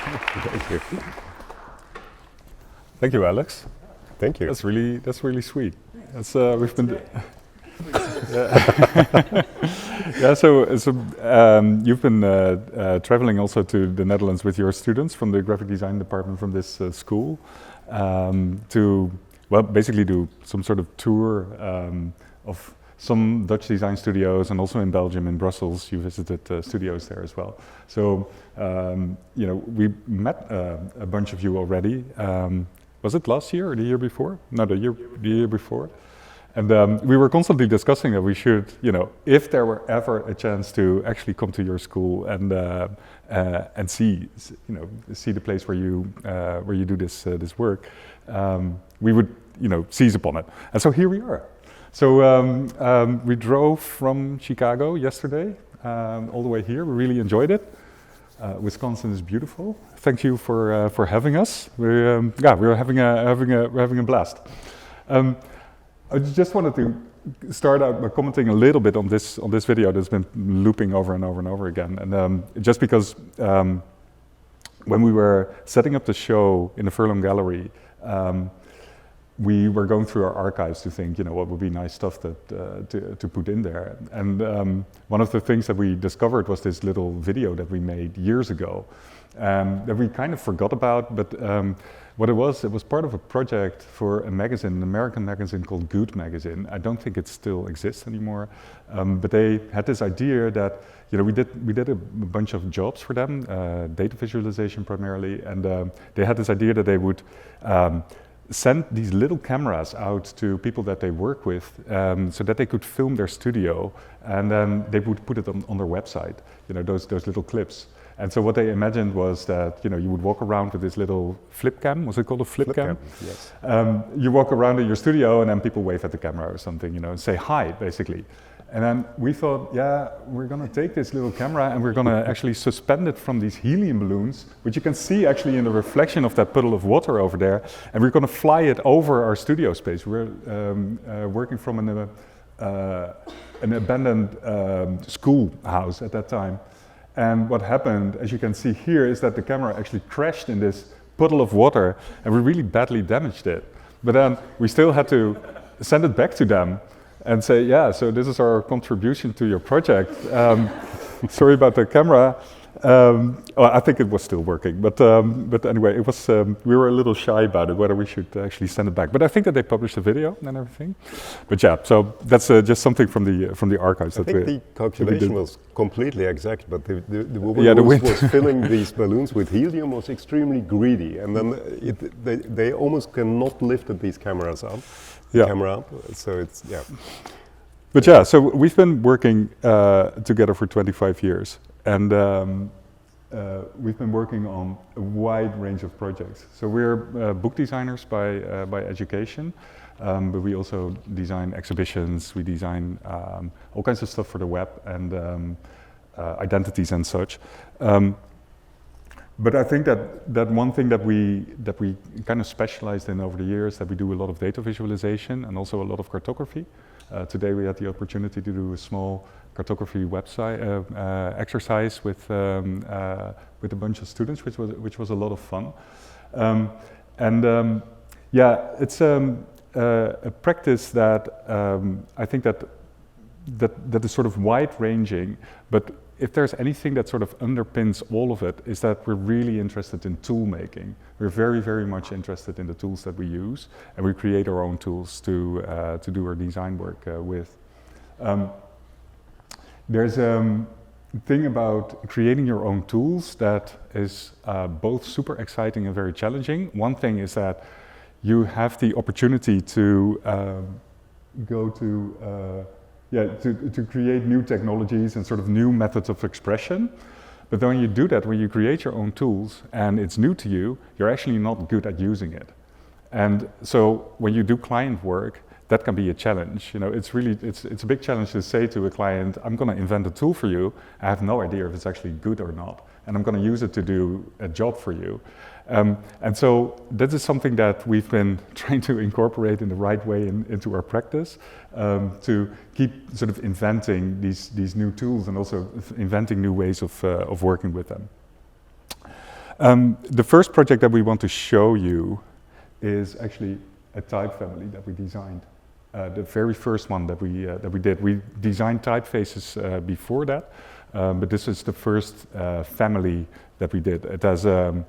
Thank you. Thank you, Alex. Thank you. That's really sweet. That's we've been. Yeah. So you've been traveling also to the Netherlands with your students from the graphic design department from this school to basically do some sort of tour of some Dutch design studios, and also in Belgium, in Brussels, you visited studios there as well. So we met a bunch of you already. Was it last year or the year before? No, the year before. And we were constantly discussing that we should, if there were ever a chance to actually come to your school and see the place where you do this work, we would, seize upon it. And so here we are. So we drove from Chicago yesterday all the way here. We really enjoyed it. Wisconsin is beautiful. Thank you for having us. We're having a blast. I just wanted to start out by commenting a little bit on this video that's been looping over and over and over again. And just because when we were setting up the show in the Furlong Gallery, we were going through our archives to think, what would be nice stuff to put in there. And one of the things that we discovered was this little video that we made years ago that we kind of forgot about, but what it was part of a project for a magazine, an American magazine called Good Magazine. I don't think it still exists anymore, but they had this idea that we did a bunch of jobs for them, data visualization primarily, and they had this idea that they would send these little cameras out to people that they work with, so that they could film their studio, and then they would put it on their website. Those little clips. And so what they imagined was that you would walk around with this little flip cam. Was it called a flip cam? Yes. You walk around in your studio, and then people wave at the camera or something, and say hi, basically. And then we thought, we're going to take this little camera and we're going to actually suspend it from these helium balloons, which you can see actually in the reflection of that puddle of water over there. And we're going to fly it over our studio space. We're working from an abandoned schoolhouse at that time. And what happened, as you can see here, is that the camera actually crashed in this puddle of water, and we really badly damaged it. But then we still had to send it back to them and say, so this is our contribution to your project. Sorry about the camera. I think it was still working, but anyway, it was. We were a little shy about it, whether we should actually send it back. But I think that they published a video and everything. But so that's just something from the archives. I think the calculation was completely exact, but the woman the who wind was filling these balloons with helium was extremely greedy, and then they almost cannot lift these cameras up. Camera up, so it's But so we've been working together for 25 years. And we've been working on a wide range of projects. So we're book designers by education, but we also design exhibitions. We design all kinds of stuff for the web and identities and such. But I think that one thing that we kind of specialized in over the years, that we do a lot of data visualization and also a lot of cartography. Today we had the opportunity to do a small cartography website exercise with a bunch of students, which was a lot of fun. It's a practice that I think that is sort of wide-ranging, but if there's anything that sort of underpins all of it, is that we're really interested in tool making. We're very, very much interested in the tools that we use, and we create our own tools to do our design work with. There's a thing about creating your own tools that is both super exciting and very challenging. One thing is that you have the opportunity to go to create new technologies and sort of new methods of expression. But then when you do that, when you create your own tools and it's new to you, you're actually not good at using it. And so when you do client work, that can be a challenge. It's a big challenge to say to a client, I'm going to invent a tool for you. I have no idea if it's actually good or not, and I'm going to use it to do a job for you. And so that is something that we've been trying to incorporate in the right way into our practice, to keep sort of inventing these new tools and also inventing new ways of working with them. The first project that we want to show you is actually a type family that we designed. The very first one that we did. We designed typefaces before that, but this is the first family that we did. It has a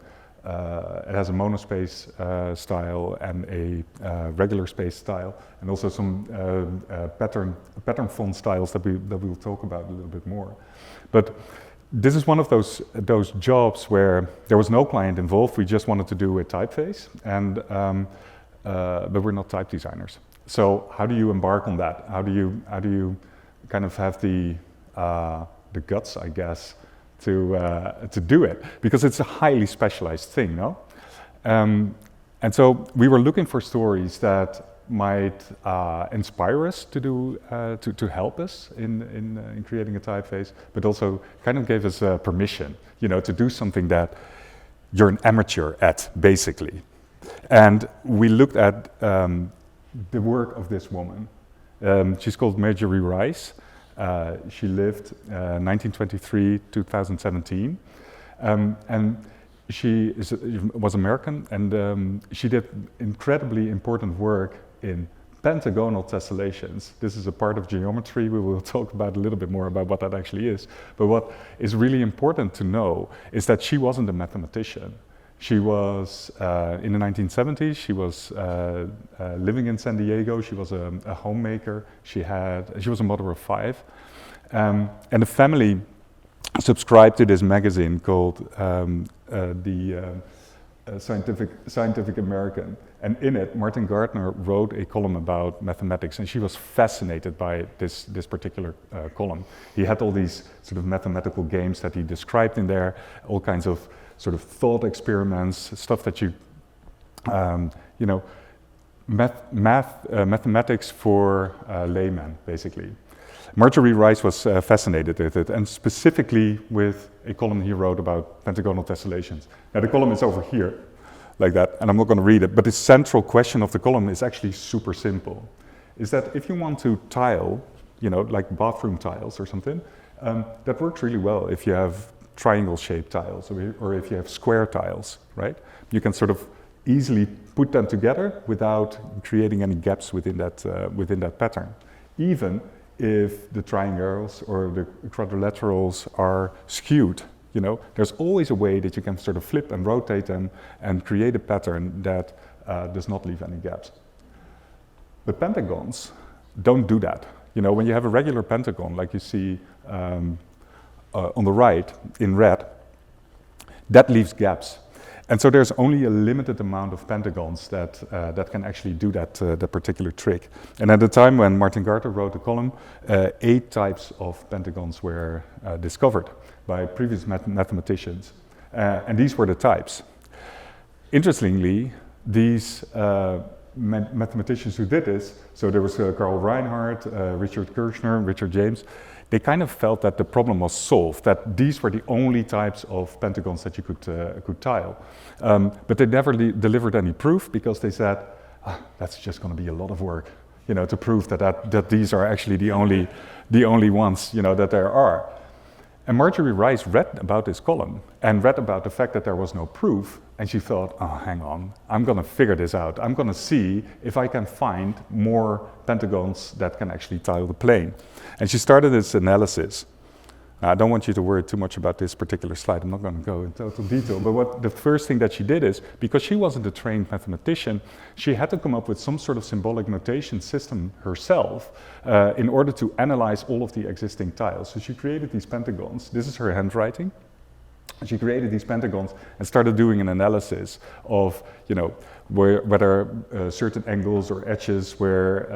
monospace style and a regular space style, and also some pattern font styles that we'll talk about a little bit more. But this is one of those jobs where there was no client involved. We just wanted to do a typeface, and but we're not type designers. So how do you embark on that? How do you kind of have the guts, I guess, to do it? Because it's a highly specialized thing, no? And so we were looking for stories that might inspire us to do to help us in creating a typeface, but also kind of gave us permission, to do something that you're an amateur at, basically. And we looked at the work of this woman. She's called Marjorie Rice. She lived 1923, 2017, and she was American, and she did incredibly important work in pentagonal tessellations. This is a part of geometry. We will talk about a little bit more about what that actually is. But what is really important to know is that she wasn't a mathematician. She was, in the 1970s, she was living in San Diego. She was a homemaker. She was a mother of 5. And the family subscribed to this magazine called the Scientific American. And in it, Martin Gardner wrote a column about mathematics, and she was fascinated by this particular column. He had all these sort of mathematical games that he described in there, all kinds of sort of thought experiments, stuff that mathematics for laymen, basically. Marjorie Rice was fascinated with it, and specifically with a column he wrote about pentagonal tessellations. Now the column is over here, like that, and I'm not going to read it, but the central question of the column is actually super simple. Is that if you want to tile, like bathroom tiles or something, that works really well if you have triangle-shaped tiles, or if you have square tiles, right? You can sort of easily put them together without creating any gaps within that pattern. Even if the triangles or the quadrilaterals are skewed, there's always a way that you can sort of flip and rotate them and create a pattern that does not leave any gaps. But pentagons don't do that. When you have a regular pentagon, like you see on the right in red, that leaves gaps. And so there's only a limited amount of pentagons that can actually do that particular trick. And at the time when Martin Gardner wrote the column, 8 types of pentagons were discovered by previous mathematicians. And these were the types. Interestingly, these mathematicians who did this, so there was Karl Reinhardt, Richard Kirchner, Richard James, they kind of felt that the problem was solved, that these were the only types of pentagons that you could tile. But they never delivered any proof, because they said, that's just going to be a lot of work, to prove that these are actually the only ones, that there are. And Marjorie Rice read about this column and read about the fact that there was no proof, and she thought, oh, hang on, I'm going to figure this out. I'm going to see if I can find more pentagons that can actually tile the plane. And she started this analysis. Now, I don't want you to worry too much about this particular slide. I'm not going to go in total detail. But the first thing that she did is, because she wasn't a trained mathematician, she had to come up with some sort of symbolic notation system herself in order to analyze all of the existing tiles. So she created these pentagons. This is her handwriting. She created these pentagons and started doing an analysis of, whether certain angles or edges were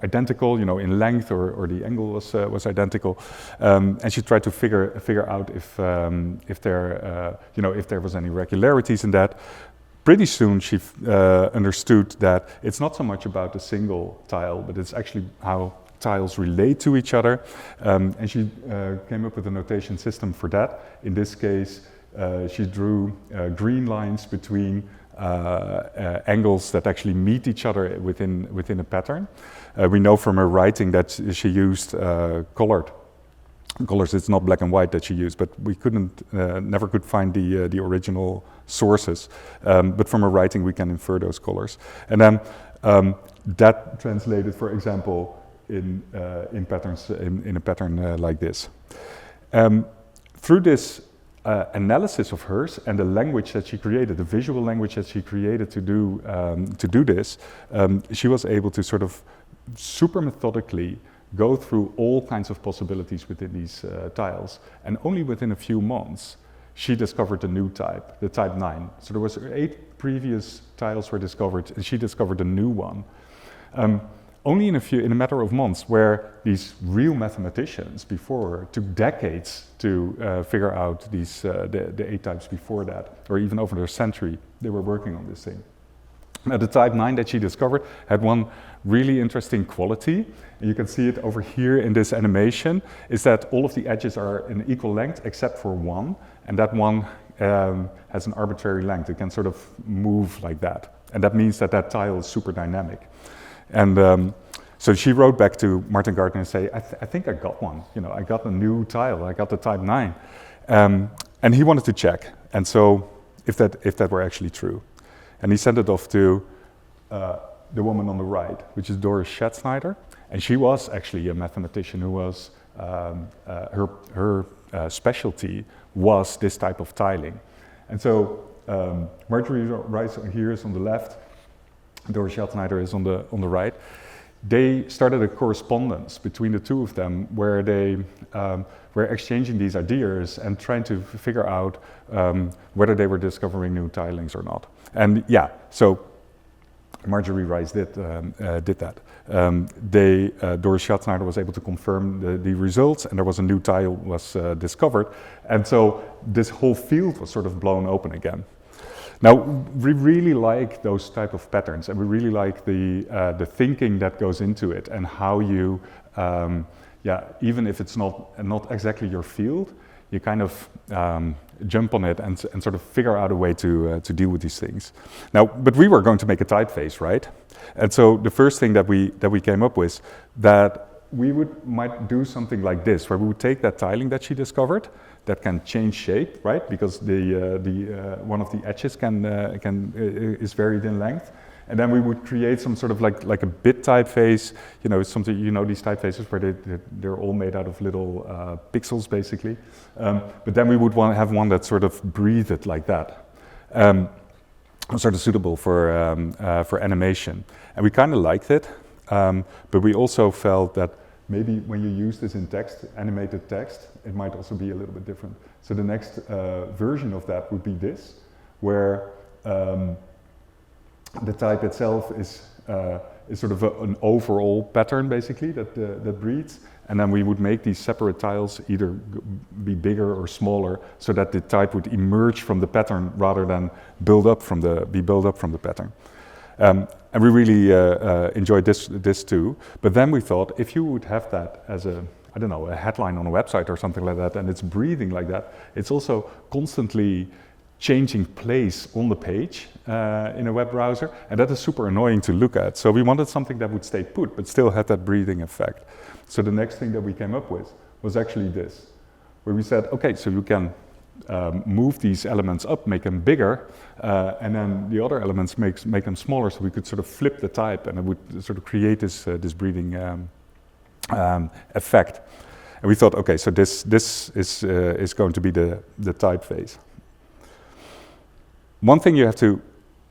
identical, in length, or the angle was identical, and she tried to figure out if there was any irregularities in that. Pretty soon she understood that it's not so much about a single tile, but it's actually how tiles relate to each other, and she came up with a notation system for that. In this case, she drew green lines between angles that actually meet each other within a pattern. We know from her writing that she used colored colors. It's not black and white that she used, but we never could find the original sources. But from her writing, we can infer those colors. And then that translated, for example, in patterns, in a pattern like this. Through this analysis of hers and the language that she created, the visual language that she created to do this, she was able to sort of super methodically go through all kinds of possibilities within these tiles. And only within a few months, she discovered a new type, the type 9. So there was 8 previous tiles were discovered, and she discovered a new one. Only in a matter of months, where these real mathematicians before took decades to figure out these the 8 types before that, or even over a century, they were working on this thing. Now, the type 9 that she discovered had one really interesting quality, and you can see it over here in this animation, is that all of the edges are in equal length except for one, and that one has an arbitrary length. It can sort of move like that, and that means that that tile is super dynamic. And so she wrote back to Martin Gardner and say, I think I got one. You know, I got a new tile. I got the type 9, and he wanted to check. And so if that were actually true, and he sent it off to the woman on the right, which is Doris Schatzsnyder, and she was actually a mathematician who was her specialty was this type of tiling. And so Marjorie Rice here is on the left. Doris Schatzsnyder is on the right. They started a correspondence between the two of them where they were exchanging these ideas and trying to figure out whether they were discovering new tilings or not. And yeah, so Marjorie Rice did that. Doris Schatzsnyder was able to confirm the results, and there was a new tile was discovered. And so this whole field was sort of blown open again. Now, we really like those type of patterns, and we really like the thinking that goes into it, and how you, even if it's not exactly your field, you kind of jump on it and sort of figure out a way to deal with these things. Now, but we were going to make a typeface, right? And so the first thing that we came up with, that we might do something like this, where we would take that tiling that she discovered, that can change shape, right? Because one of the edges is varied in length, and then we would create some sort of like a bit typeface. You know, something, you know, these typefaces where they're all made out of little pixels, basically. But then we would have one that sort of breathed like that, sort of suitable for animation, and we kind of liked it. But we also felt that maybe when you use this in text, animated text, it might also be a little bit different. So the next version of that would be this, where the type itself is sort of an overall pattern, basically, that breathes. And then we would make these separate tiles either be bigger or smaller, so that the type would emerge from the pattern rather than be built up from the pattern. And we really enjoyed this too. But then we thought, if you would have that as a headline on a website or something like that, and it's breathing like that, it's also constantly changing place on the page in a web browser, and that is super annoying to look at. So we wanted something that would stay put, but still had that breathing effect. So the next thing that we came up with was actually this, where we said, okay, so you can move these elements up, make them bigger, and then the other elements make them smaller, so we could sort of flip the type, and it would sort of create this breathing effect. And we thought, okay, so this is going to be the typeface. One thing you have to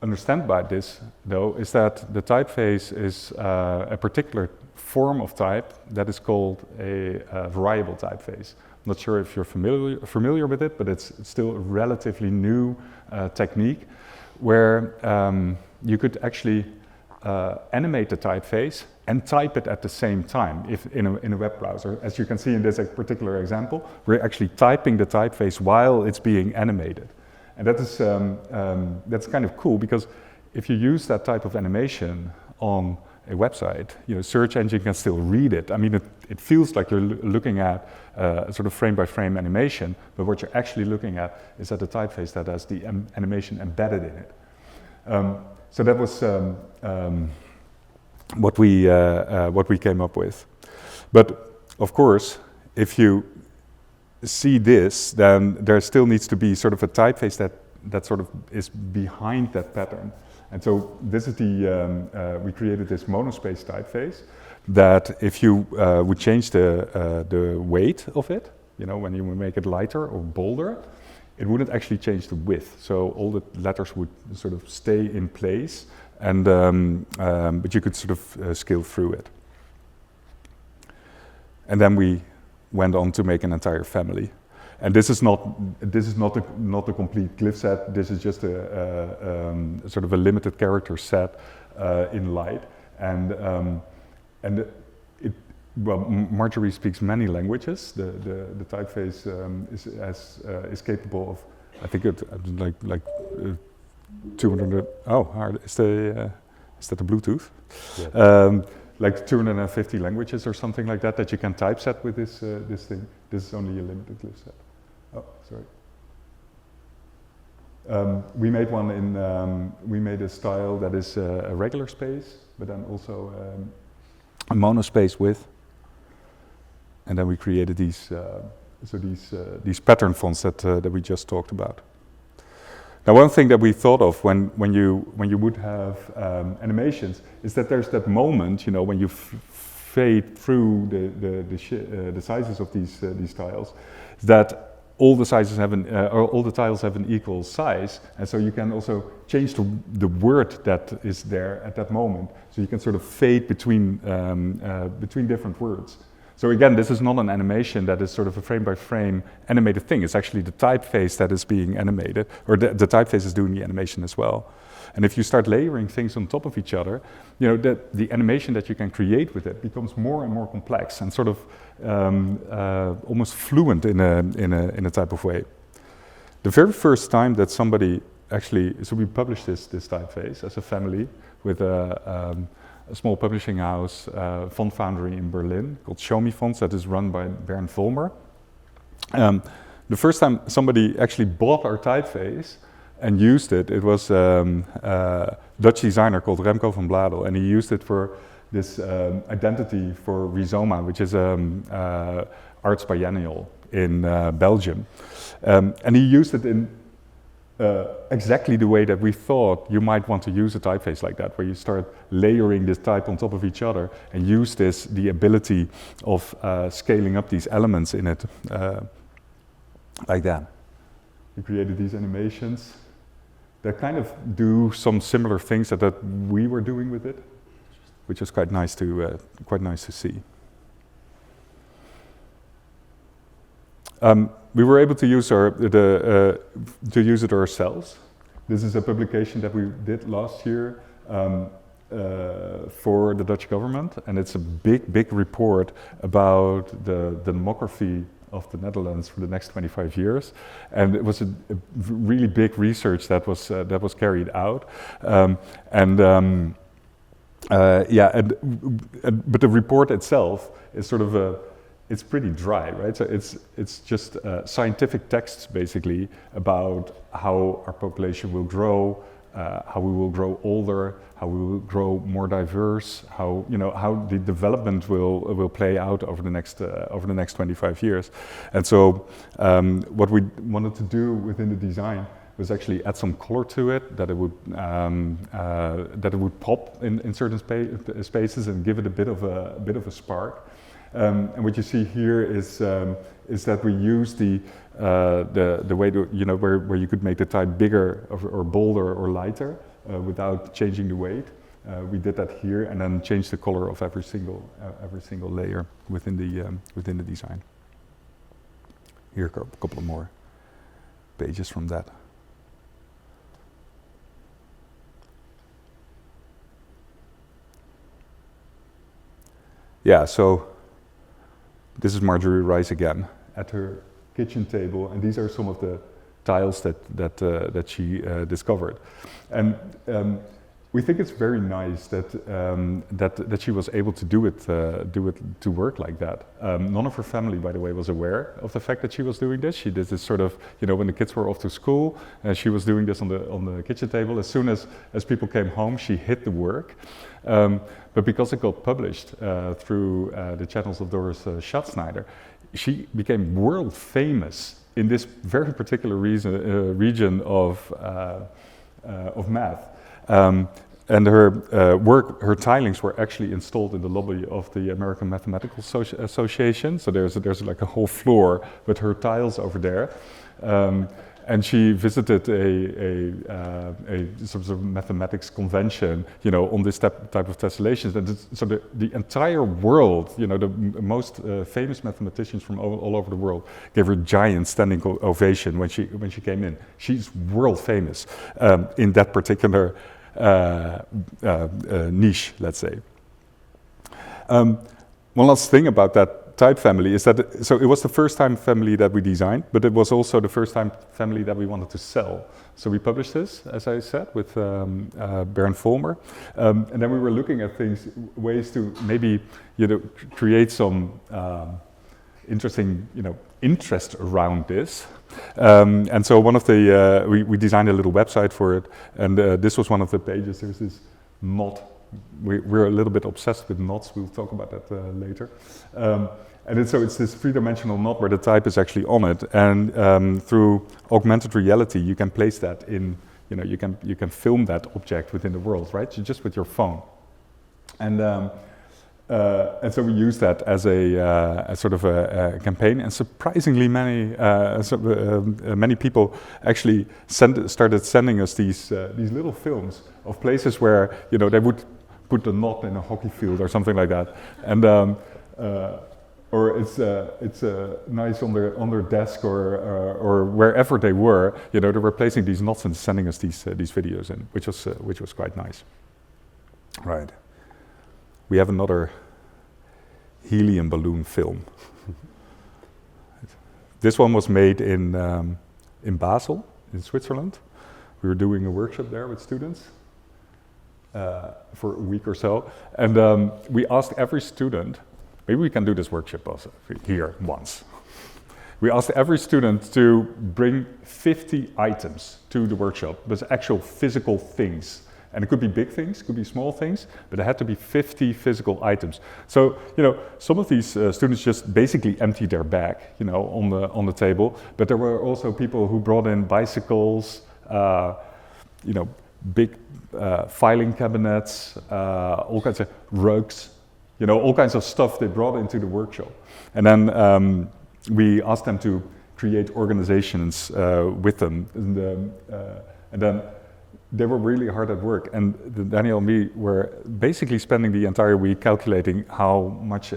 understand about this, though, is that the typeface is a particular form of type that is called a variable typeface. I'm not sure if you're familiar with it, but it's still a relatively new technique where you could actually animate the typeface and type it at the same time in a web browser. As you can see in this particular example, we're actually typing the typeface while it's being animated. And that is, that's kind of cool, because if you use that type of animation on a website, you know, search engine can still read it. I mean, it feels like you're looking at sort of frame-by-frame animation, but what you're actually looking at is at the typeface that has the animation embedded in it. So that was what we came up with. But of course, if you see this, then there still needs to be sort of a typeface that sort of is behind that pattern. And so this is we created this monospace typeface that if you would change the weight of it, when you make it lighter or bolder, it wouldn't actually change the width. So all the letters would sort of stay in place, and but you could sort of scale through it. And then we went on to make an entire family. And this is not a complete glyph set. This is just a sort of a limited character set in light. And Marjorie speaks many languages. The typeface is capable of, I think like 200. Oh, is that the Bluetooth? Yeah. Like 250 languages or something like that you can typeset with this thing. This is only a limited glyph set. Oh, sorry. We made one we made a style that is a regular space, but then also a monospace width. And then we created these pattern fonts that we just talked about. Now, one thing that we thought of when you would have animations is that there's that moment, when you fade through the sizes of these tiles, that all the sizes have all the tiles have an equal size, and so you can also change the word that is there at that moment. So you can sort of fade between different words. So again, this is not an animation that is sort of a frame-by-frame animated thing. It's actually the typeface that is being animated, or the typeface is doing the animation as well. And if you start layering things on top of each other, the animation that you can create with it becomes more and more complex and sort of almost fluent in a type of way. The very first time that somebody actually, so we published this typeface as a family with a small publishing house, font foundry in Berlin called Show Me Fonts, that is run by Bernd Vollmer. The first time somebody actually bought our typeface and used it, it was a Dutch designer called Remco van Bladel, and he used it for this identity for Rhizoma, which is arts biennial in Belgium. And he used it in exactly the way that we thought you might want to use a typeface like that, where you start layering this type on top of each other and use the ability of scaling up these elements in it like that. We created these animations that kind of do some similar things that we were doing with it, which is quite nice to see. We were able to use it ourselves. This is a publication that we did last year for the Dutch government, and it's a big report about the demography of the Netherlands for the next 25 years, and it was a really big research that was carried out, but the report itself is sort of it's pretty dry, right? So it's just scientific texts basically about how our population will grow, how we will grow older, how we will grow more diverse, how the development will play out over the next 25 years. And so what we wanted to do within the design was actually add some color to it, that it would pop in certain spaces and give it a bit of a spark. And what you see here is that we use the way to, where you could make the type bigger or bolder or lighter without changing the weight. We did that here, and then changed the color of every single layer within the design. Here are a couple of more pages from that. Yeah, so this is Marjorie Rice again at her kitchen table, and these are some of the tiles that she discovered. And we think it's very nice that she was able to do it to work like that. None of her family, by the way, was aware of the fact that she was doing this. She did this sort of, when the kids were off to school, she was doing this on the kitchen table. As soon as people came home, she hid the work. But because it got published through the channels of Doris Schatzsnyder, she became world famous in this very particular region of math. And her her tilings were actually installed in the lobby of the American Mathematical Association. So there's like a whole floor with her tiles over there. And she visited a sort of mathematics convention, on this type of tessellations. And so the entire world, the most famous mathematicians from all over the world gave her a giant standing ovation when she came in. She's world famous in that particular niche, let's say. One last thing about that type family is that it was the first time family that we designed, but it was also the first time family that we wanted to sell. So we published this, as I said, with Bernd Vollmer, and then we were looking at ways to maybe create some interesting interest around this. And so one of the we designed a little website for it, and this was one of the pages. There's this knot. We're a little bit obsessed with knots. We'll talk about that later. And it's this three-dimensional knot where the type is actually on it, and through augmented reality, you can place that in. You can film that object within the world, right? So just with your phone, and so we use that as a sort of a campaign, and surprisingly many people actually started sending us these little films of places where they would put the knot in a hockey field or something like that, and or it's nice on their desk or wherever they were. They were placing these knots and sending us these videos in, which was quite nice. Right. We have another helium balloon film. This one was made in Basel, in Switzerland. We were doing a workshop there with students for a week or so, and we asked every student. Maybe we can do this workshop also here once. We asked every student to bring 50 items to the workshop, but actual physical things. And it could be big things, could be small things, but it had to be 50 physical items. So, some of these students just basically emptied their bag, on the table. But there were also people who brought in bicycles, big filing cabinets, all kinds of rugs, all kinds of stuff they brought into the workshop. And then we asked them to create organizations with them, and then they were really hard at work, and Daniel and me were basically spending the entire week calculating how much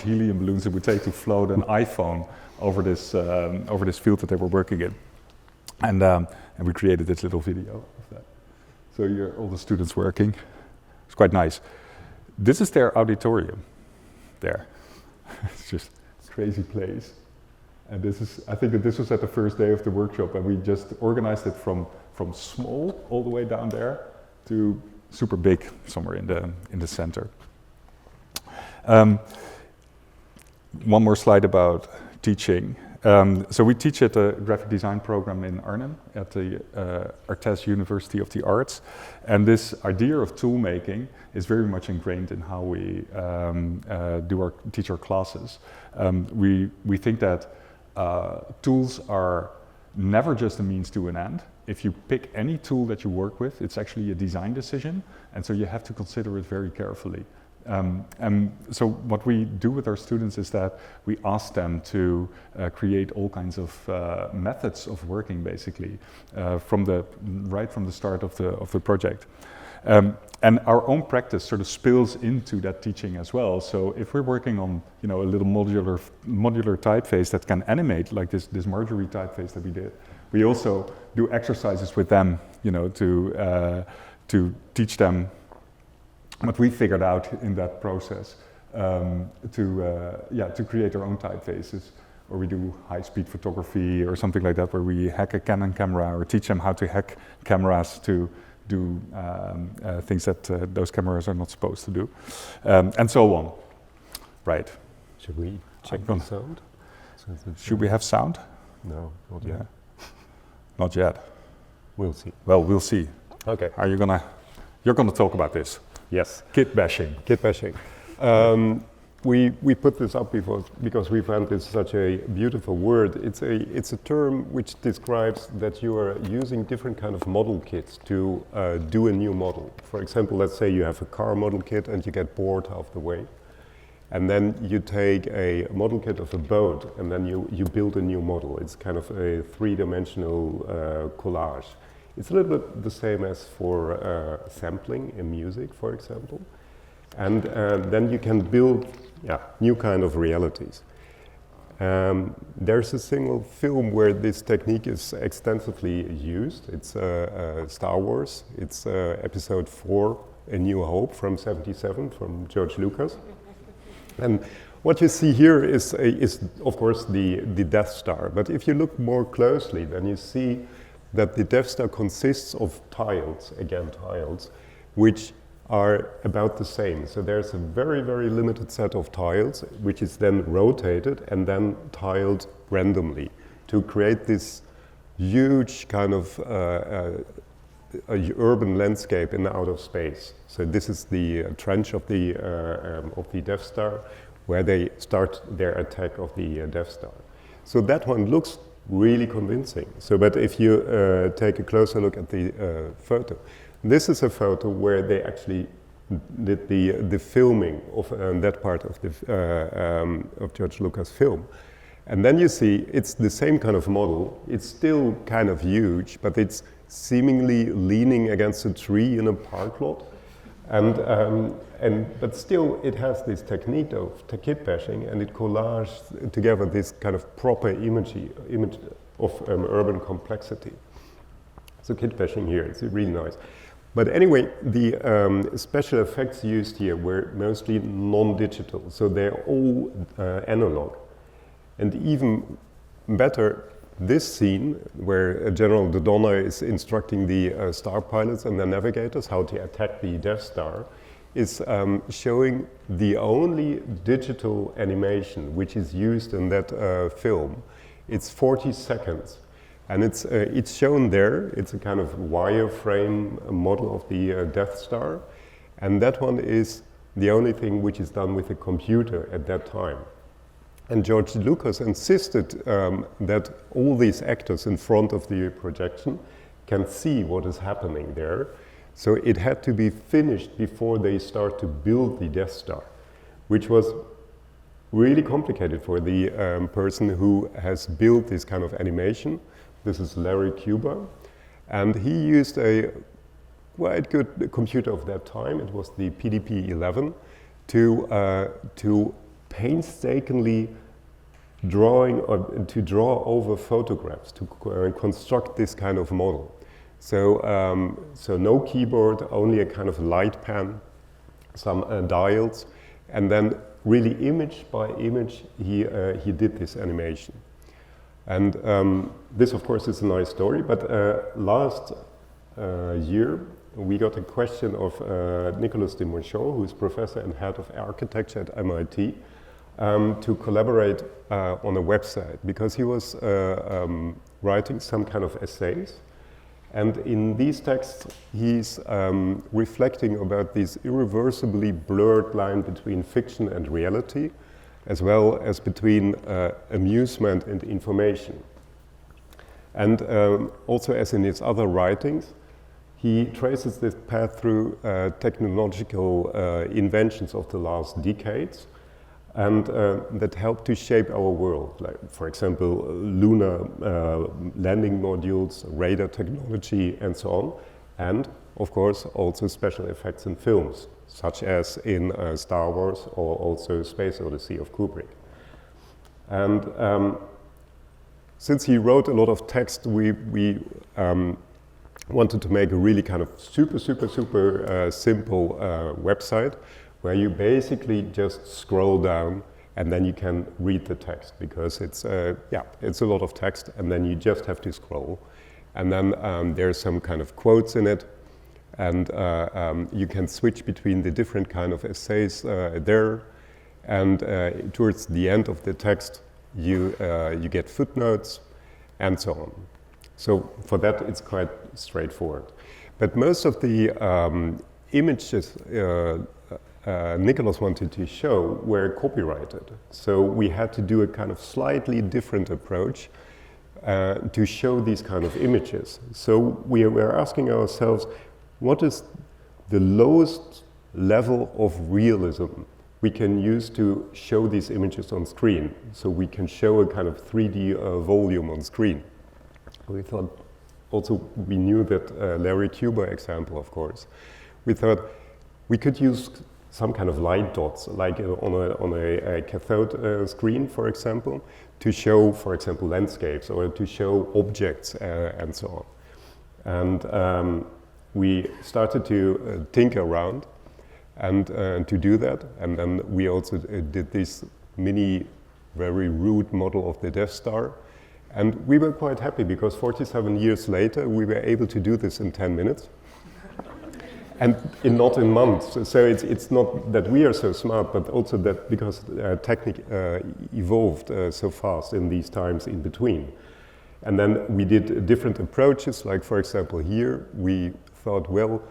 helium balloons it would take to float an iPhone over this field that they were working in, and we created this little video of that. So here, all the students working. It's quite nice. This is their auditorium. There, it's just a crazy place, and I think that this was at the first day of the workshop, and we just organized it from small all the way down there to super big somewhere in the center. One more slide about teaching. So we teach at the graphic design program in Arnhem at the Artes University of the Arts, and this idea of tool making is very much ingrained in how we teach our classes. We think that tools are never just a means to an end. If you pick any tool that you work with, it's actually a design decision, and so you have to consider it very carefully. And so what we do with our students is that we ask them to create all kinds of methods of working, basically, from the start of the project. And our own practice sort of spills into that teaching as well. So if we're working on, a little modular typeface that can animate, like this Marjorie typeface that we did, we also do exercises with them, to teach them what we figured out in that process, to create our own typefaces. Or we do high-speed photography or something like that, where we hack a Canon camera or teach them how to hack cameras to do things that those cameras are not supposed to do, and so on. Right. Should we check the sound? Should we have sound? No, not yet. Not yet. We'll see. Well, we'll see. Okay. You're gonna talk about this? Yes. Kit bashing. Kit bashing. we put this up because we found this such a beautiful word. It's a term which describes that you are using different kind of model kits to do a new model. For example, let's say you have a car model kit and you get bored half the way. And then you take a model kit of a boat and then you build a new model. It's kind of a three-dimensional collage. It's a little bit the same as for sampling in music, for example. And then you can build new kind of realities. There's a single film where this technique is extensively used. It's Star Wars. It's episode 4, A New Hope from '77 from George Lucas. And what you see here is of course the Death Star. But if you look more closely, then you see that the Death Star consists of tiles, which are about the same. So there's a very, very limited set of tiles, which is then rotated and then tiled randomly to create this huge kind of urban landscape in outer space. So this is the trench of the Death Star, where they start their attack of the Death Star. So that one looks really convincing. So, but if you take a closer look at the photo, this is a photo where they actually did the filming of that part of George Lucas' film. And then you see it's the same kind of model. It's still kind of huge, but it's seemingly leaning against a tree in a park lot. But still it has this technique of kit bashing, and it collages together this kind of proper image of urban complexity. So kit bashing here, it's really nice. But anyway, the special effects used here were mostly non-digital, so they're all analog. And even better, this scene where General Dodonna is instructing the star pilots and the navigators how to attack the Death Star is showing the only digital animation which is used in that film. It's 40 seconds. And it's shown there. It's a kind of wireframe model of the Death Star. And that one is the only thing which is done with a computer at that time. And George Lucas insisted that all these actors in front of the projection can see what is happening there. So it had to be finished before they start to build the Death Star, which was really complicated for the person who has built this kind of animation. This is Larry Cuba, and he used a quite good computer of that time. It was the PDP-11 to painstakingly draw over photographs to construct this kind of model. So, so no keyboard, only a kind of light pen, some dials, and then really image by image he did this animation. And this, of course, is a nice story, but last year we got a question of Nicolas de Monchon, who is professor and head of architecture at MIT, to collaborate on a website, because he was writing some kind of essays. And in these texts, he's reflecting about this irreversibly blurred line between fiction and reality, as well as between amusement and information. And also, as in his other writings, he traces this path through technological inventions of the last decades, and that helped to shape our world. Like, for example, lunar landing modules, radar technology, and so on. And, of course, also special effects in films, such as in Star Wars or also Space Odyssey of Kubrick. And since he wrote a lot of text, we wanted to make a really kind of super simple website where you basically just scroll down and then you can read the text, because it's a lot of text, and then you just have to scroll. And then there's some kind of quotes in it, and you can switch between the different kind of essays there. And towards the end of the text, you get footnotes and so on. So for that, it's quite straightforward. But most of the images Nicholas wanted to show were copyrighted. So we had to do a kind of slightly different approach to show these kind of images. So we were asking ourselves, what is the lowest level of realism we can use to show these images on screen? So we can show a kind of 3D volume on screen. We thought, also we knew that Larry Cuba example, of course. We thought we could use some kind of light dots, like on a cathode screen, for example, to show, for example, landscapes or to show objects and so on. And we started to think around and to do that. And then we also did this mini, very rude model of the Death Star. And we were quite happy because 47 years later, we were able to do this in 10 minutes. And not in months. So it's not that we are so smart, but also that because technique evolved so fast in these times in between. And then we did different approaches, like for example here, we thought, well,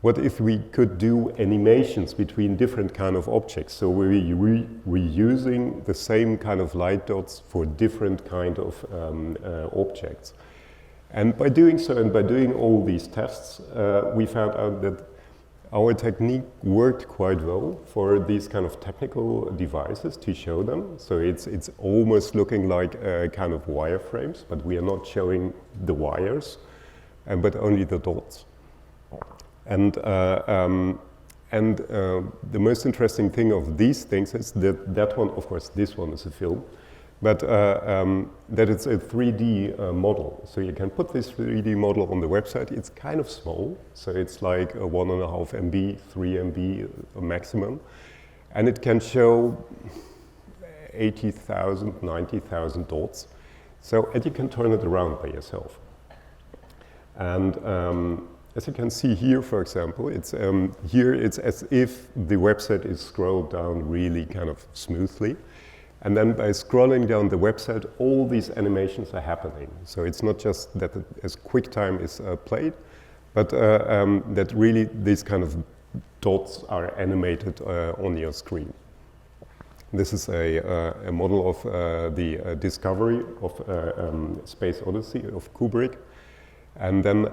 what if we could do animations between different kind of objects? So we're using the same kind of light dots for different kind of objects. And by doing so, and by doing all these tests, we found out that our technique worked quite well for these kind of technical devices to show them. So it's almost looking like kind of wireframes, but we are not showing the wires, but only the dots. And the most interesting thing of these things is that one, of course, this one is a film, but that it's a 3D model. So you can put this 3D model on the website. It's kind of small, so it's like a 1.5 MB, 3 MB maximum. And it can show 80,000, 90,000 dots. So, and you can turn it around by yourself. And as you can see here, for example, it's here it's as if the website is scrolled down really kind of smoothly. And then by scrolling down the website, all these animations are happening. So it's not just that as QuickTime is played, but that really these kind of dots are animated on your screen. This is a model of the discovery of Space Odyssey of Kubrick. And then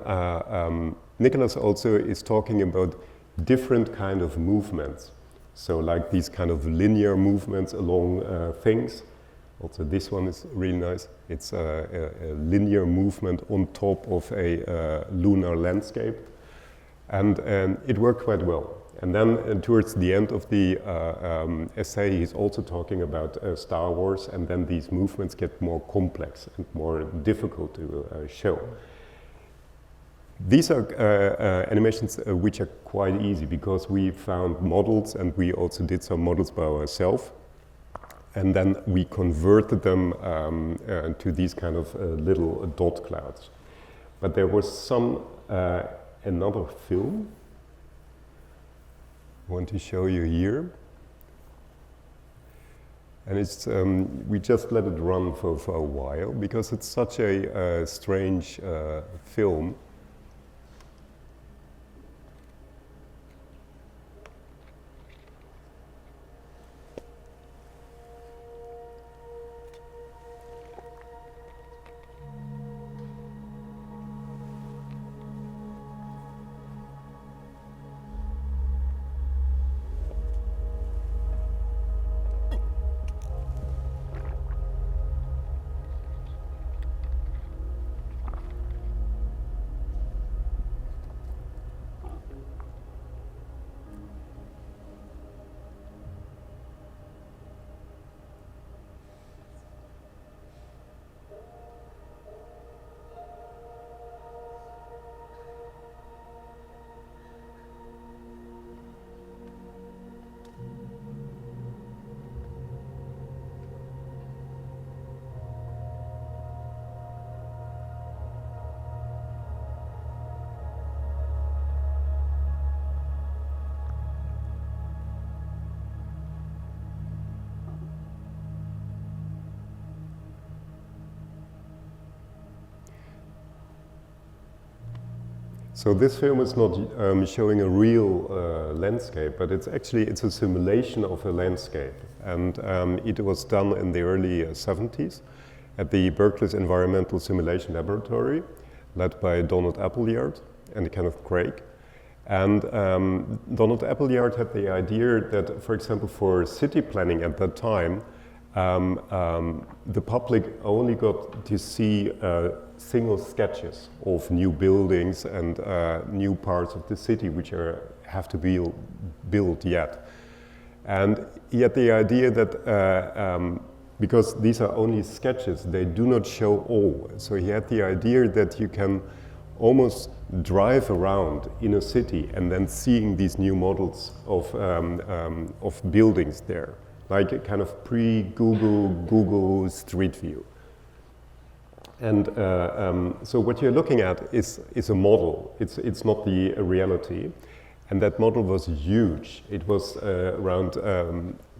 Nicholas also is talking about different kind of movements. So like these kind of linear movements along things. Also this one is really nice. It's a linear movement on top of a lunar landscape. And it worked quite well. And then towards the end of the essay, he's also talking about Star Wars, and then these movements get more complex and more difficult to show. These are animations which are quite easy because we found models and we also did some models by ourselves. And then we converted them to these kind of little dot clouds. But there was some, another film I want to show you here. And it's, we just let it run for a while because it's such a strange film. So this film is not showing a real landscape, but it's a simulation of a landscape. And it was done in the early 70s at the Berkeley's Environmental Simulation Laboratory, led by Donald Appleyard and Kenneth Craig. And Donald Appleyard had the idea that, for example, for city planning at that time, the public only got to see single sketches of new buildings and new parts of the city which have to be built yet. And he had the idea that because these are only sketches, they do not show all. So he had the idea that you can almost drive around in a city and then seeing these new models of buildings there, like a kind of Google Street View. And so what you're looking at is a model. It's not the reality. And that model was huge. It was around,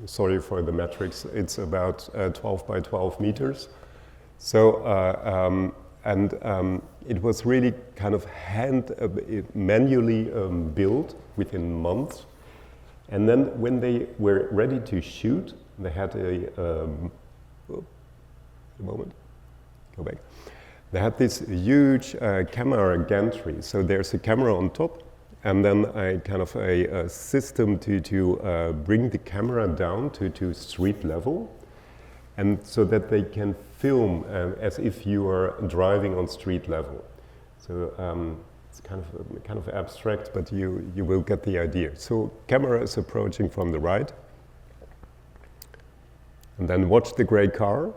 sorry for the metrics, it's about 12 by 12 meters. So, it was really kind of manually built within months. And then when they were ready to shoot, they had They had this huge camera gantry. So there's a camera on top, and then a kind of a system to bring the camera down to street level, and so that they can film as if you are driving on street level. So it's kind of abstract, but you will get the idea. So camera is approaching from the right, and then watch the gray car.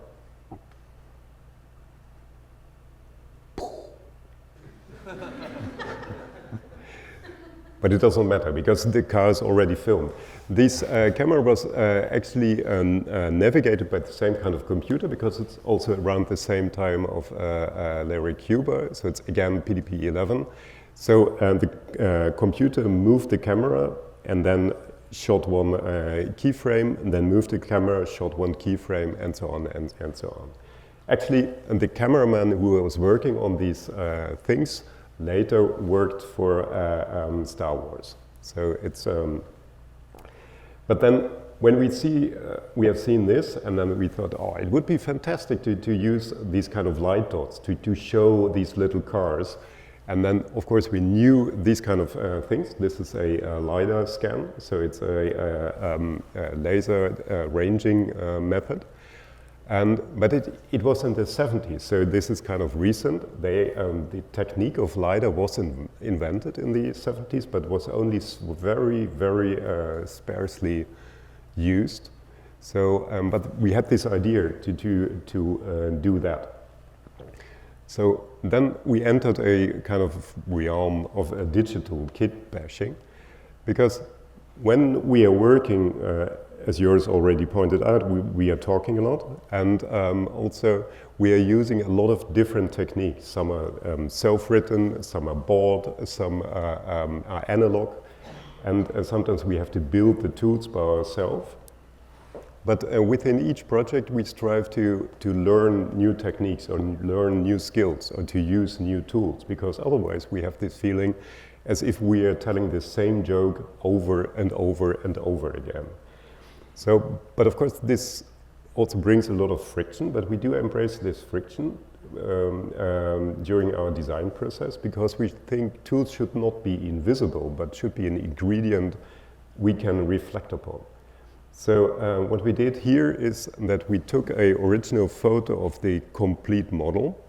But it doesn't matter because the car is already filmed. This camera was actually navigated by the same kind of computer because it's also around the same time of Larry Cuba, so it's again PDP-11. So the computer moved the camera and then shot one keyframe, and then moved the camera, shot one keyframe, and so on and so on. Actually, the cameraman who was working on these things later worked for Star Wars. So it's, but then when we have seen this, and then we thought, oh, it would be fantastic to use these kind of light dots to show these little cars. And then, of course, we knew these kind of things. This is a LiDAR scan, so it's a laser ranging method. But it was in the 70s, so this is kind of recent. The technique of LiDAR was invented in the 70s, but was only very, very sparsely used. So, but we had this idea to do that. So then we entered a kind of realm of a digital kit bashing, because when we are working, as Joris already pointed out, we are talking a lot, and also we are using a lot of different techniques. Some are self-written, some are board, some are analog, and sometimes we have to build the tools by ourselves. But within each project we strive to learn new techniques or learn new skills or to use new tools, because otherwise we have this feeling as if we are telling the same joke over and over and over again. So, but of course this also brings a lot of friction, but we do embrace this friction during our design process, because we think tools should not be invisible, but should be an ingredient we can reflect upon. So what we did here is that we took an original photo of the complete model,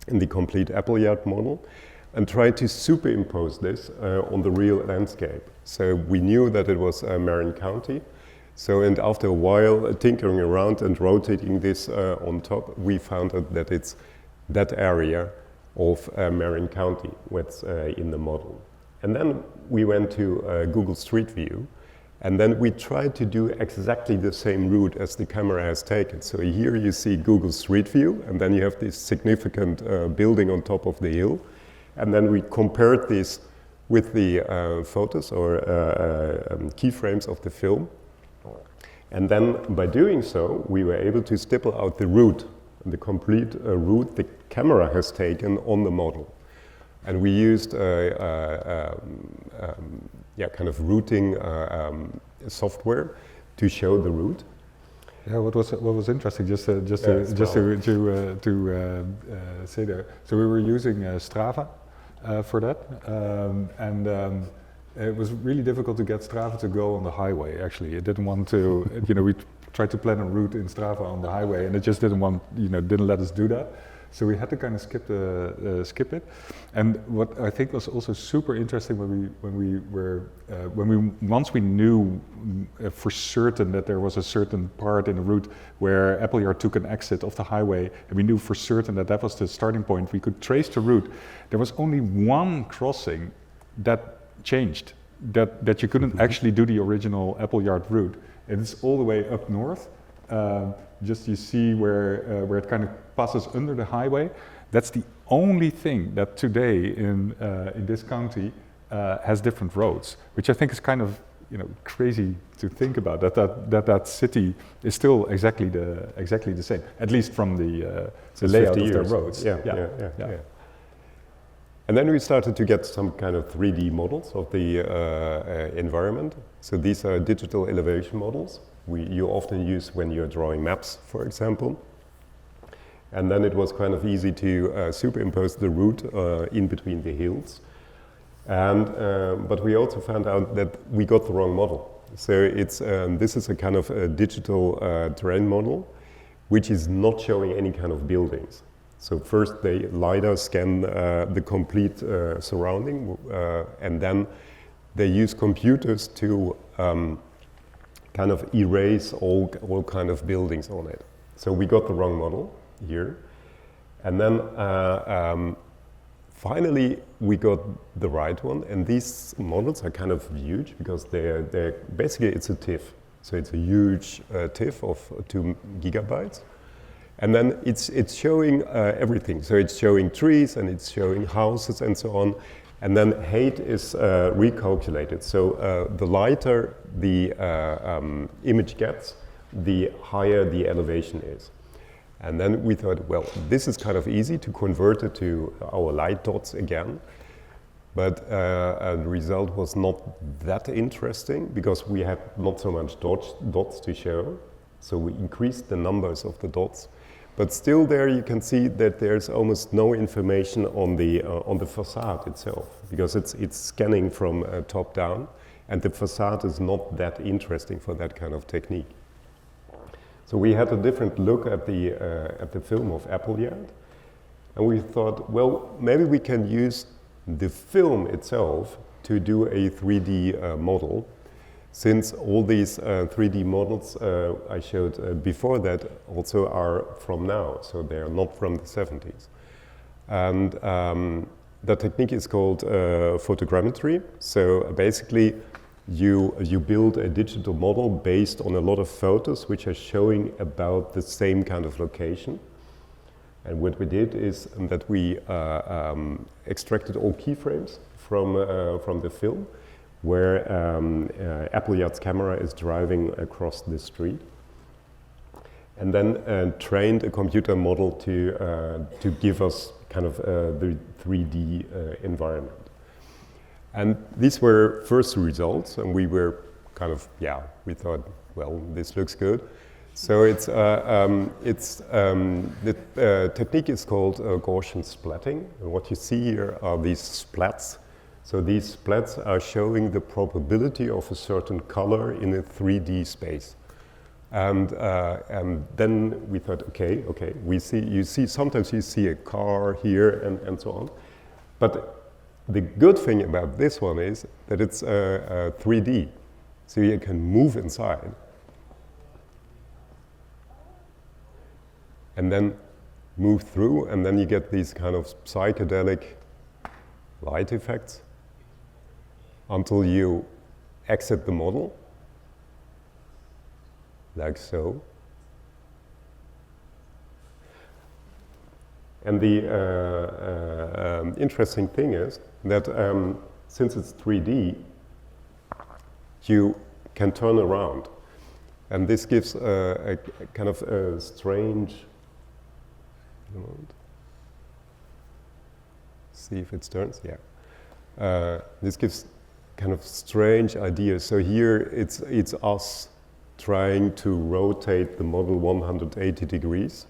in the complete Appleyard model, and tried to superimpose this on the real landscape. So we knew that it was Marin County. So, and after a while tinkering around and rotating this on top, we found out that it's that area of Marin County what's in the model. And then we went to Google Street View, and then we tried to do exactly the same route as the camera has taken. So here you see Google Street View, and then you have this significant building on top of the hill. And then we compared this with the photos or keyframes of the film. And then by doing so, we were able to stipple out the route, the complete route the camera has taken on the model. And we used kind of routing software to show the route. Yeah, what was interesting, just to say there. So we were using Strava for that, and it was really difficult to get Strava to go on the highway. Actually, it didn't want to. We tried to plan a route in Strava on the highway, and it just didn't let us do that. So we had to kind of skip it. And what I think was also super interesting once we knew for certain that there was a certain part in the route where Appleyard took an exit off the highway, and we knew for certain that that was the starting point. We could trace the route. There was only one crossing that changed, that you couldn't actually do the original Appleyard route. And it's all the way up north. Just you see where it kind of passes under the highway. That's the only thing that today in this county has different roads, which I think is kind of crazy to think about. That city is still exactly the same, at least from the layout of their roads. Yeah. And then we started to get some kind of 3D models of the environment. So these are digital elevation models you often use when you're drawing maps, for example. And then it was kind of easy to superimpose the route in between the hills. And but we also found out that we got the wrong model. So this is a kind of a digital terrain model, which is not showing any kind of buildings. So first they LiDAR scan the complete surrounding, and then they use computers to kind of erase all kind of buildings on it. So we got the wrong model here. And then finally we got the right one, and these models are kind of huge because they're basically it's a TIFF. So it's a huge TIFF of 2 gigabytes. And then it's showing everything. So it's showing trees and it's showing houses and so on. And then height is recalculated. So the lighter the image gets, the higher the elevation is. And then we thought, well, this is kind of easy to convert it to our light dots again. But the result was not that interesting because we had not so much dots to show. So we increased the numbers of the dots. But still there you can see that there's almost no information on the facade itself because it's scanning from top down, and the facade is not that interesting for that kind of technique. So we had a different look at the film of Appleyard, and we thought, well, maybe we can use the film itself to do a 3D model, since all these 3D models I showed before that also are from now, so they are not from the 70s. And the technique is called photogrammetry. So basically you build a digital model based on a lot of photos which are showing about the same kind of location. And what we did is that we extracted all keyframes from the film, where Appleyard's camera is driving across the street, and then trained a computer model to give us kind of the 3D environment. And these were first results, and we were kind of, we thought, well, this looks good. So the technique is called Gaussian splatting, and what you see here are these splats. So these splats are showing the probability of a certain color in a 3D space. And then we thought, okay, sometimes you see a car here and so on. But the good thing about this one is that it's 3D, so you can move inside. And then move through, and then you get these kind of psychedelic light effects until you exit the model, like so. And the interesting thing is that since it's 3D, you can turn around. And this gives a kind of a strange see if it turns. Yeah. This gives kind of strange ideas. So here it's us trying to rotate the model 180 degrees.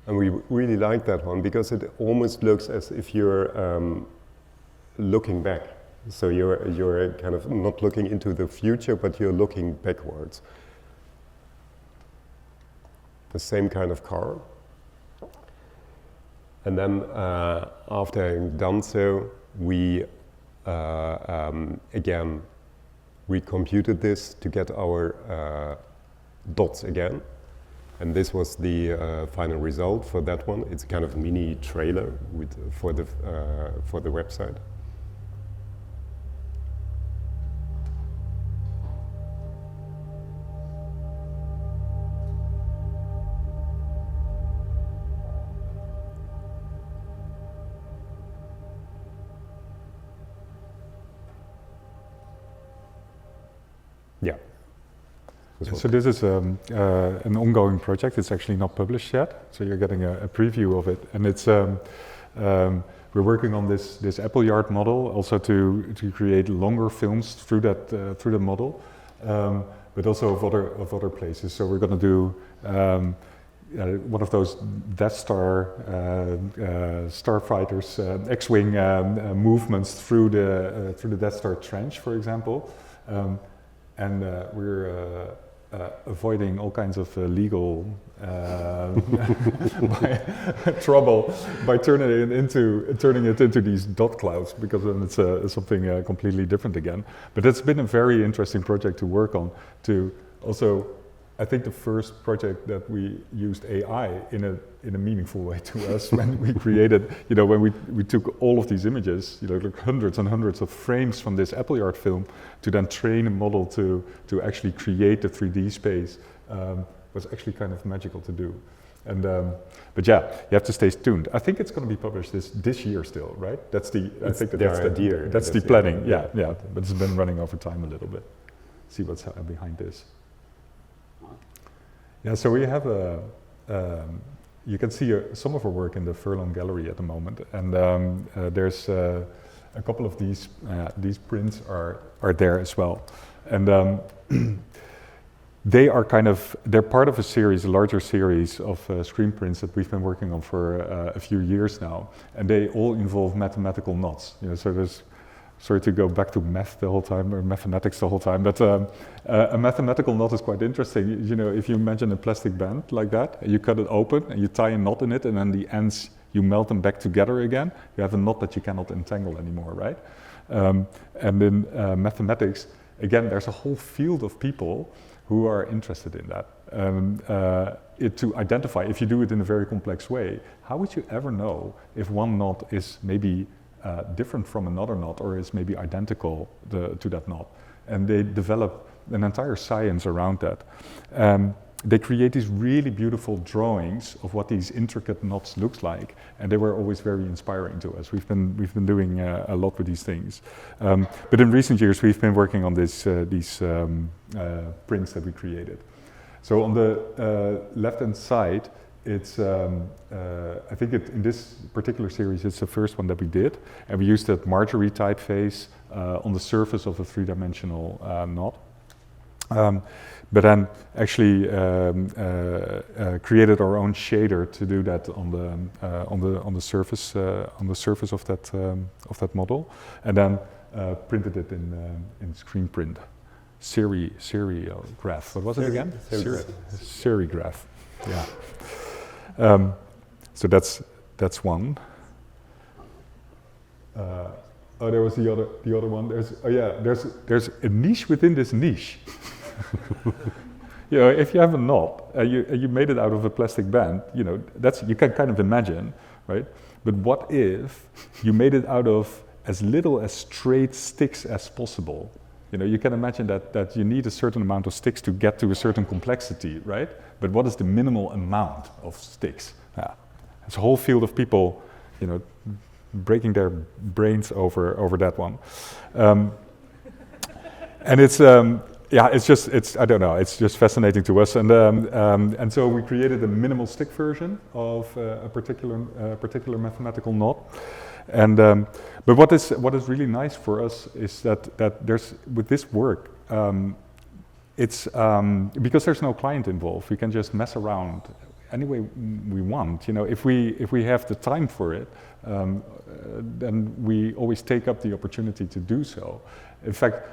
And we really like that one because it almost looks as if you're looking back. So you're kind of not looking into the future, but you're looking backwards. The same kind of car. And then after having done so, we again recomputed this to get our dots again. And this was the final result for that one. It's a kind of mini trailer for the website. Yeah. So this is an ongoing project. It's actually not published yet, so you're getting a preview of it. And it's we're working on this Appleyard model also to create longer films through the model, but also of other places. So we're going to do one of those Death Star starfighters, X-wing movements through the Death Star trench, for example. And we're avoiding all kinds of legal trouble by turning it into these dot clouds, because then it's something completely different again. But it's been a very interesting project to work on. To also, I think the first project that we used AI in a meaningful way to us when we created, when we took all of these images, like hundreds and hundreds of frames from this Appleyard film, to then train a model to actually create the 3D space was actually kind of magical to do. And but yeah, you have to stay tuned. I think it's going to be published this year still, right? That's the idea. That's the planning. Yeah. But it's been running over time a little bit. See what's behind this. Yeah, so we have you can see some of our work in the Furlong Gallery at the moment, and there's a couple of these prints are there as well, and they're part of a larger series of screen prints that we've been working on for a few years now, and they all involve mathematical knots. So there's. Sorry to go back to math the whole time, or mathematics the whole time, but a mathematical knot is quite interesting. If you imagine a plastic band like that, you cut it open and you tie a knot in it, and then the ends, you melt them back together again, you have a knot that you cannot entangle anymore, right? And in mathematics, again, there's a whole field of people who are interested in that. To identify, if you do it in a very complex way, how would you ever know if one knot is maybe different from another knot, or is maybe identical to that knot? And they develop an entire science around that. They create these really beautiful drawings of what these intricate knots looks like, and they were always very inspiring to us. We've been doing a lot with these things, but in recent years we've been working on these prints that we created. So on the left-hand side, it's, I think in this particular series, it's the first one that we did, and we used that Marjorie typeface on the surface of a three-dimensional knot. But then actually created our own shader to do that on the surface of that model, and then printed it in screen print, serigraph. What was it again? Serigraph. Yeah. So that's one. There was the other one. There's a niche within this niche. If you have a knot, you made it out of a plastic band. That's, you can kind of imagine, right? But what if you made it out of as little as straight sticks as possible? You can imagine that you need a certain amount of sticks to get to a certain complexity, right? But what is the minimal amount of sticks? There's a whole field of people, breaking their brains over that one. And it's yeah, it's I don't know, it's just fascinating to us, and so we created a minimal stick version of a particular mathematical knot, and but what is really nice for us is that there's with this work, it's because there's no client involved, we can just mess around any way we want. You know, if we have the time for it, then we always take up the opportunity to do so. In fact,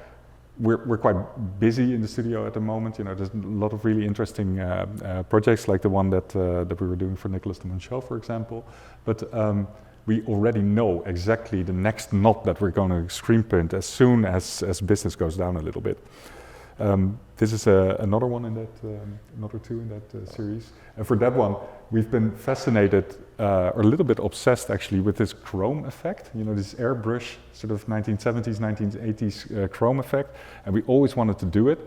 we're quite busy in the studio at the moment. You know, there's a lot of really interesting projects, like the one that we were doing for Nicolas de Monchel, for example. But we already know exactly the next knot that we're going to screen print as soon as business goes down a little bit. This is another one in that, another two in that series. And for that one, we've been fascinated, or a little bit obsessed actually, with this chrome effect. You know, this airbrush sort of 1970s, 1980s chrome effect. And we always wanted to do it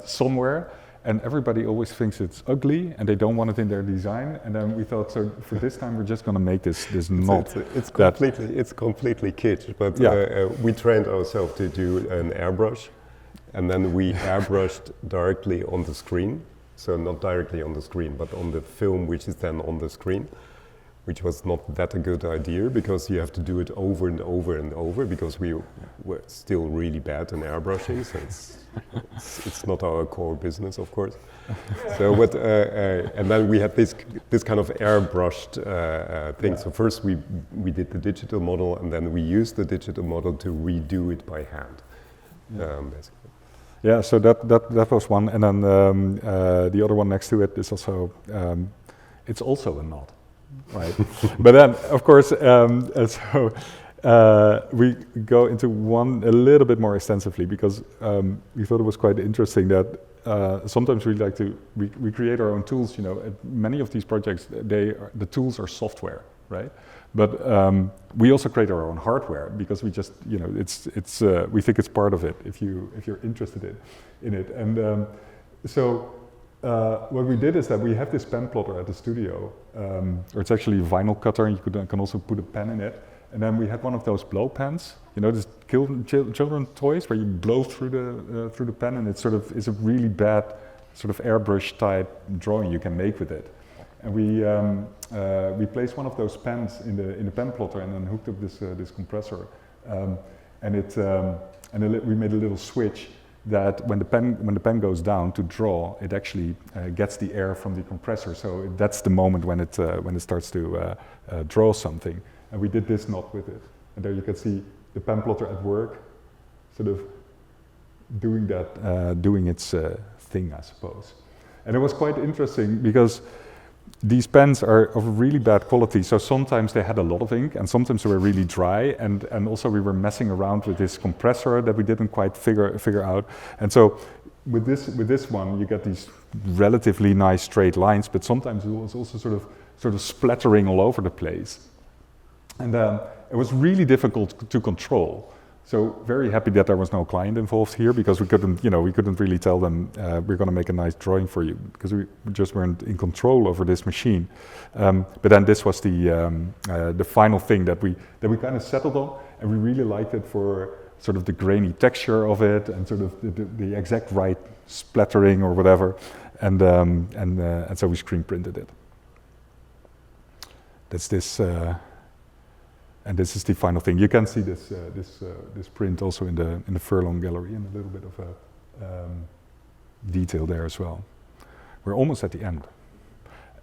somewhere. And everybody always thinks it's ugly and they don't want it in their design. And then we thought, so for this time, we're just going to make this knot. It's completely kitsch, but yeah. We trained ourselves to do an airbrush. And then we airbrushed directly on the screen. So not directly on the screen, but on the film, which is then on the screen, which was not that a good idea, because you have to do it over and over and over, because we were still really bad in airbrushing, so it's not our core business, of course. So, but and then we had this kind of airbrushed thing. Yeah. So first we did the digital model, and then we used the digital model to redo it by hand, basically. Yeah, so that was one, and then the other one next to it is also it's also a knot, right? But then, of course, so we go into one a little bit more extensively, because we thought it was quite interesting that sometimes we like to we create our own tools. You know, many of these projects, the tools are software, right? But we also create our own hardware, because we just, you know, it's we think it's part of it if you're interested in it. And so what we did is that we have this pen plotter at the studio, or it's actually a vinyl cutter, and you can also put a pen in it. And then we had one of those blow pens, you know, these children toys where you blow through the pen, and it sort of is a really bad sort of airbrush type drawing you can make with it. And we placed one of those pens in the pen plotter, and then hooked up this compressor, and we made a little switch that when the pen goes down to draw, it actually gets the air from the compressor. So that's the moment when it starts to draw something. And we did this knot with it, and there you can see the pen plotter at work, sort of doing that, doing its thing, I suppose. And it was quite interesting, because these pens are of really bad quality, so sometimes they had a lot of ink, and sometimes they were really dry, and also we were messing around with this compressor that we didn't quite figure out. And so with this one, you get these relatively nice straight lines, but sometimes it was also sort of splattering all over the place, and it was really difficult to control. So very happy that there was no client involved here, because we couldn't really tell them we're going to make a nice drawing for you, because we just weren't in control over this machine. But then this was the final thing that we kind of settled on, and we really liked it for sort of the grainy texture of it, and sort of the exact right splattering or whatever, and so we screen printed it. That's this. And this is the final thing. You can see this print also in the Furlong Gallery, and a little bit of detail there as well. We're almost at the end,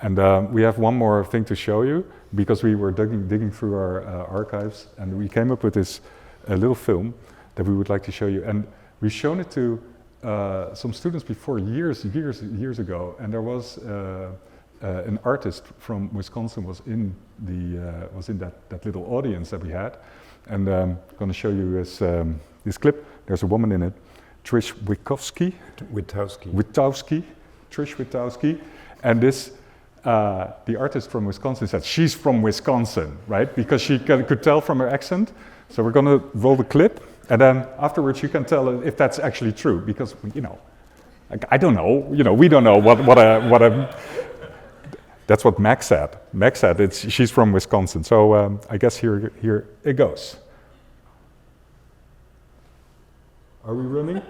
and we have one more thing to show you, because we were digging through our archives, and we came up with this little film that we would like to show you. And we've shown it to some students before, years ago, and there was. An artist from Wisconsin was in that little audience that we had, and I'm going to show you this clip. There's a woman in it, Trish Witkowski, Trish Witkowski, and this the artist from Wisconsin said she's from Wisconsin, right? Because she could tell from her accent. So we're going to roll the clip, and then afterwards you can tell if that's actually true, because I don't know, we don't know what a That's what Max said. Max said she's from Wisconsin. So I guess here it goes. Are we running?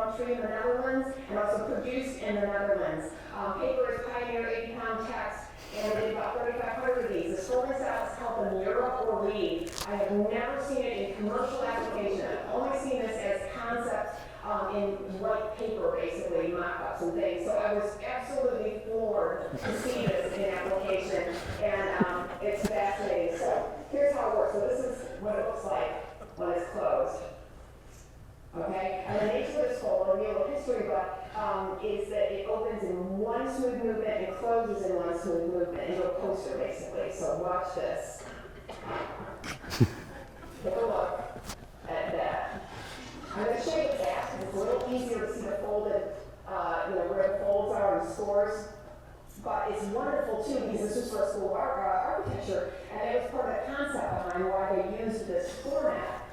Catalogtree in the Netherlands and also produced in the Netherlands. Paper is Pioneer 80-pound text, and we did about 3,500 of these. The folding style is called the Nieuwe or Reed. I have never seen it in commercial application. I've only seen this as concepts in white paper, basically, mock-ups and things. So I was absolutely floored to see this in application, and it's fascinating. So here's how it works. So this is what it looks like when it's closed. Okay, and the nature of this fold, a real history, but is that it opens in one smooth movement and closes in one smooth movement into a poster, basically. So watch this. Take a look at that. I'm going to show you the back. It's a little easier to see the folded, where the folds are and scores. But it's wonderful too because this is for school architecture, and it was part of the concept behind why they used this format.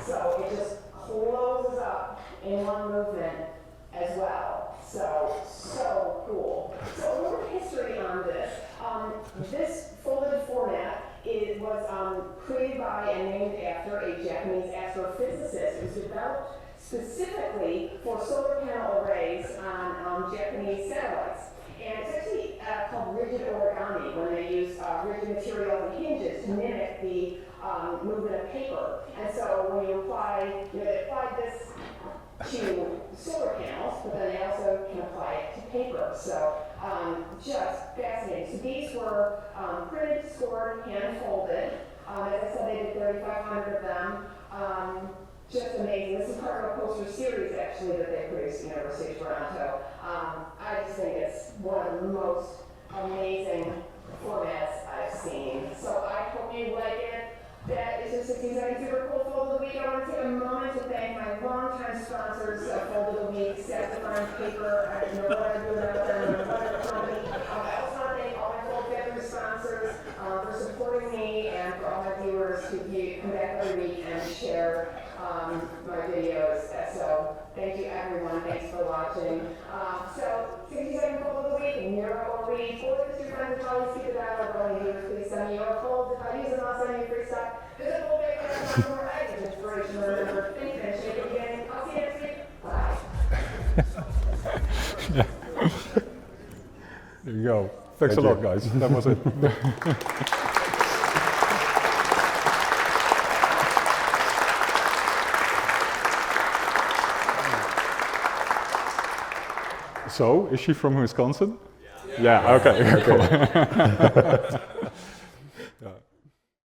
So it just closes up in one movement as well. So cool. So a little history on this. This folded format was created by and named after a Japanese astrophysicist. It was developed specifically for solar panel arrays on Japanese satellites. And it's actually called rigid origami when they use rigid material and hinges to mimic the movement of paper. And so when you apply, they applied this to solar panels, but then they also can apply it to paper. So just fascinating. So these were printed, scored, hand folded. As I said, they did 3,500 of them. Just amazing. This is part of a poster series, actually, that they produced at the University of Toronto. I just think it's one of the most amazing formats I've seen. So I hope you like it. That is just a super cool fold of the week. I want to take a moment to thank my longtime sponsors of Fold of the Week, Satisfying Paper. I didn't know what I'd do without them. I also want to thank all my Fold Gathering sponsors for supporting me and for all my viewers who come back every week and share my videos. So thank you everyone. Thanks for watching. So 60-second fold of the week, Nieuwe or Reed. Forward to your friends and colleagues, keep the dialogue going. Viewers, please send me your folds. If I use them, I'll send you free stuff. Visit Fold more items, inspiration, remember, think and shake it again. I'll see you next week. Bye. There you go. Thanks a lot, guys. That was it. So, is she from Wisconsin? Yeah, okay. Cool.